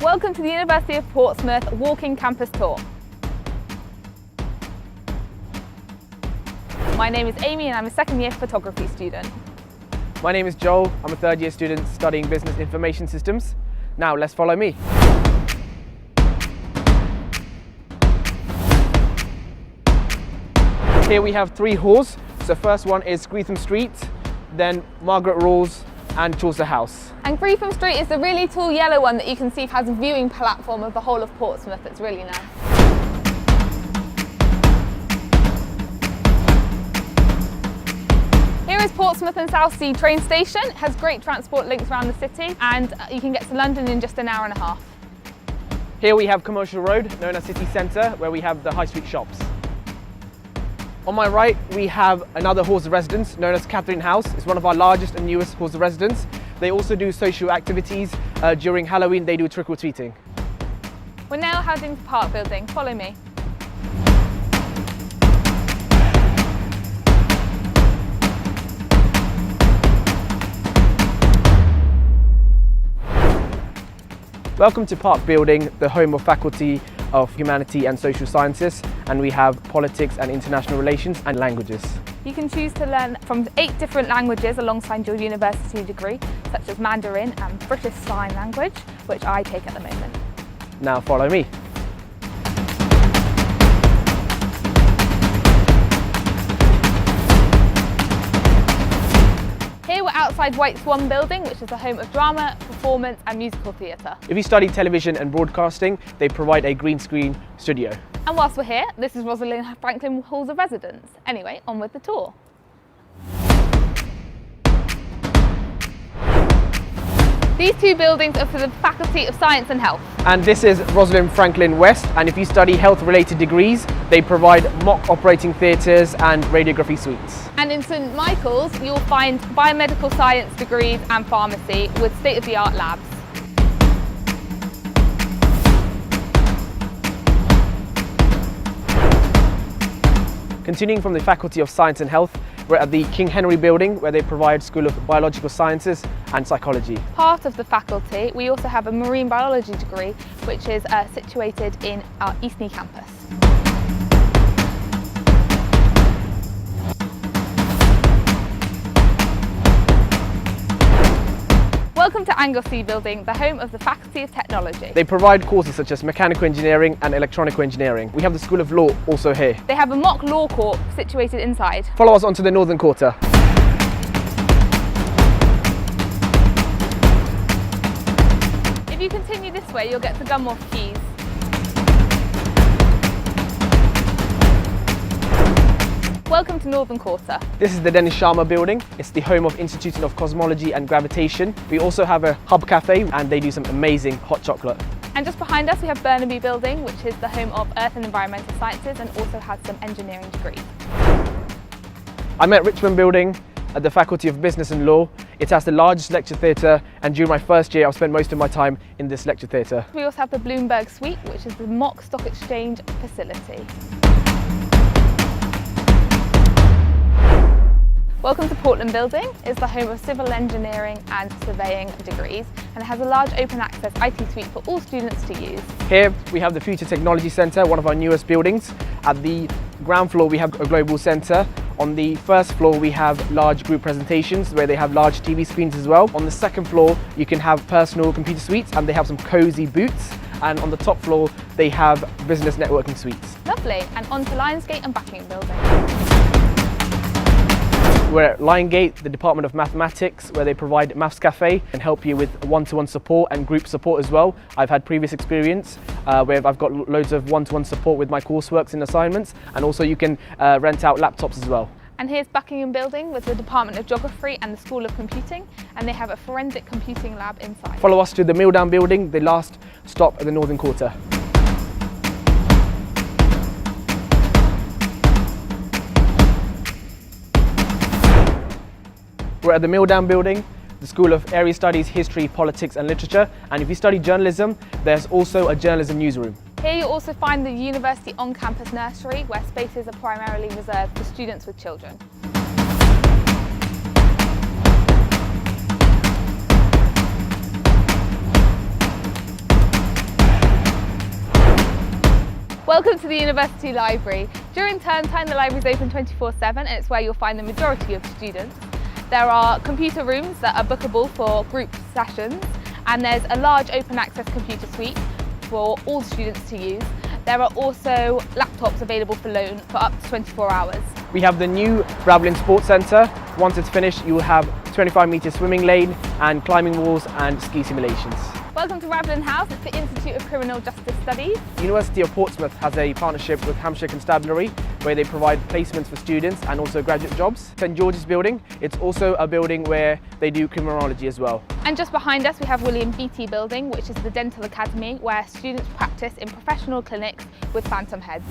Welcome to the University of Portsmouth Walking Campus Tour. My name is Amy and I'm a second year photography student. My name is Joel, I'm a third year student studying Business Information Systems. Now let's follow me. Here we have three halls. So first one is Greetham Street, then Margaret Rawls and Chaucer House. And Greetham Street is the really tall yellow one that you can see has a viewing platform of the whole of Portsmouth. It's really nice. Here is Portsmouth and Southsea train station. It has great transport links around the city and you can get to London in just an hour and a half. Here we have Commercial Road, known as City Centre, where we have the high street shops. On my right, we have another halls of residence known as Catherine House. It's one of our largest and newest halls of residence. They also do social activities. During Halloween, they do trick-or-treating. We're now heading to Park Building. Follow me. Welcome to Park Building, the home of Faculty of Humanity and Social Sciences, and we have Politics and International Relations and Languages. You can choose to learn from 8 different languages alongside your university degree, such as Mandarin and British Sign Language, which I take at the moment. Now follow me. Here we're outside White Swan Building, which is the home of drama, performance and musical theatre. If you study television and broadcasting, they provide a green screen studio. And whilst we're here, this is Rosalind Franklin Halls of Residence. Anyway, on with the tour. These 2 buildings are for the Faculty of Science and Health. And this is Rosalind Franklin West, and if you study health-related degrees, they provide mock operating theatres and radiography suites. And in St Michael's, you'll find biomedical science degrees and pharmacy with state-of-the-art labs. Continuing from the Faculty of Science and Health, we're at the King Henry Building, where they provide School of Biological Sciences and Psychology. Part of the faculty, we also have a marine biology degree, which is situated in our Eastney campus. Welcome to Anglesey Building, the home of the Faculty of Technology. They provide courses such as mechanical engineering and electronical engineering. We have the School of Law also here. They have a mock law court situated inside. Follow us onto the Northern Quarter. If you continue this way, you'll get to Gunwharf Quays. Welcome to Northern Quarter. This is the Dennis Sharma Building. It's the home of Institute of Cosmology and Gravitation. We also have a hub cafe and they do some amazing hot chocolate. And just behind us we have Burnaby Building, which is the home of Earth and Environmental Sciences and also has some engineering degrees. I'm at Richmond Building at the Faculty of Business and Law. It has the largest lecture theatre, and during my first year I've spent most of my time in this lecture theatre. We also have the Bloomberg Suite, which is the mock stock exchange facility. Welcome to Portland Building. It's the home of civil engineering and surveying degrees and it has a large open access IT suite for all students to use. Here we have the Future Technology Centre, one of our newest buildings. At the ground floor we have a global centre. On the first floor we have large group presentations where they have large TV screens as well. On the second floor you can have personal computer suites and they have some cosy booths. And on the top floor they have business networking suites. Lovely, and on to Lionsgate and Buckingham Building. We're at Liongate, the Department of Mathematics, where they provide Maths Cafe and help you with one-to-one support and group support as well. I've had previous experience where I've got loads of one-to-one support with my courseworks and assignments, and also you can rent out laptops as well. And here's Buckingham Building with the Department of Geography and the School of Computing, and they have a forensic computing lab inside. Follow us to the Milldown Building, the last stop at the Northern Quarter. We're at the Milldown Building, the School of Area Studies, History, Politics and Literature, and if you study journalism, there's also a journalism newsroom. Here you'll also find the University on-campus nursery, where spaces are primarily reserved for students with children. Welcome to the University Library. During term time, the library is open 24/7 and it's where you'll find the majority of students. There are computer rooms that are bookable for group sessions, and there's a large open access computer suite for all students to use. There are also laptops available for loan for up to 24 hours. We have the new Bravlin Sports Centre. Once it's finished, you will have 25-metre swimming lane and climbing walls and ski simulations. Welcome to Bravlin House. It's the Institute of Criminal Justice Studies. The University of Portsmouth has a partnership with Hampshire Constabulary where they provide placements for students and also graduate jobs. St George's building, it's also a building where they do criminology as well. And just behind us we have William Beattie building, which is the dental academy where students practice in professional clinics with phantom heads.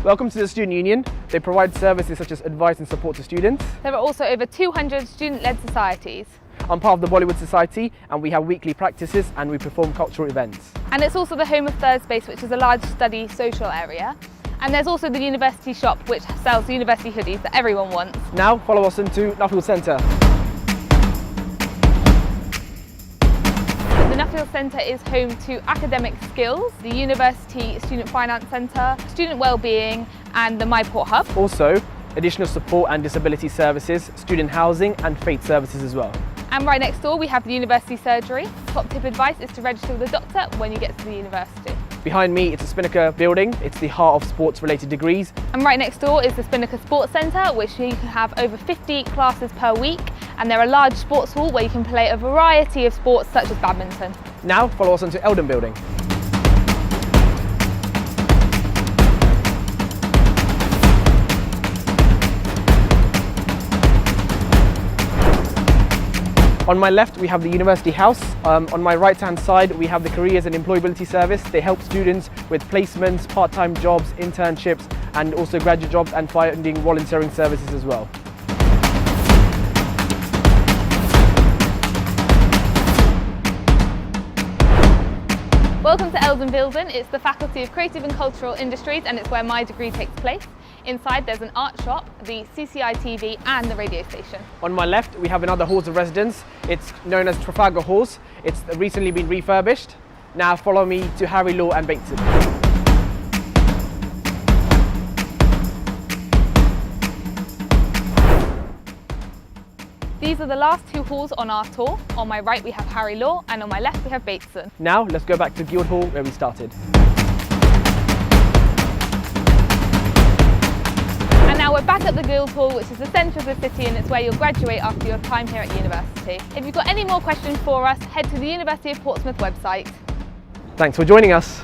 Welcome to the Student Union. They provide services such as advice and support to students. There are also over 200 student-led societies. I'm part of the Bollywood Society and we have weekly practices and we perform cultural events. And it's also the home of Third Space, which is a large study social area. And there's also the university shop, which sells university hoodies that everyone wants. Now follow us into Nuffield Centre. The Nuffield Centre is home to academic skills, the University Student Finance Centre, student wellbeing and the MyPort Hub. Also, additional support and disability services, student housing and faith services as well. And right next door we have the University Surgery. Top tip advice is to register with a doctor when you get to the university. Behind me it's the Spinnaker building, it's the heart of sports related degrees. And right next door is the Spinnaker Sports Centre, which you can have over 50 classes per week, and they're a large sports hall where you can play a variety of sports such as badminton. Now follow us onto Eldon building. On my left we have the University House. On my right hand side we have the Careers and Employability Service. They help students with placements, part-time jobs, internships and also graduate jobs and finding volunteering services as well. Welcome to Eldon Building. It's the Faculty of Creative and Cultural Industries and it's where my degree takes place. Inside there's an art shop, the CCI TV and the radio station. On my left we have another halls of residence. It's known as Trafalgar Halls. It's recently been refurbished. Now follow me to Harry Law and Bateson. These are the last two halls on our tour. On my right we have Harry Law and on my left we have Bateson. Now let's go back to Guildhall where we started. And now we're back at the Guildhall, which is the centre of the city and it's where you'll graduate after your time here at university. If you've got any more questions for us, head to the University of Portsmouth website. Thanks for joining us.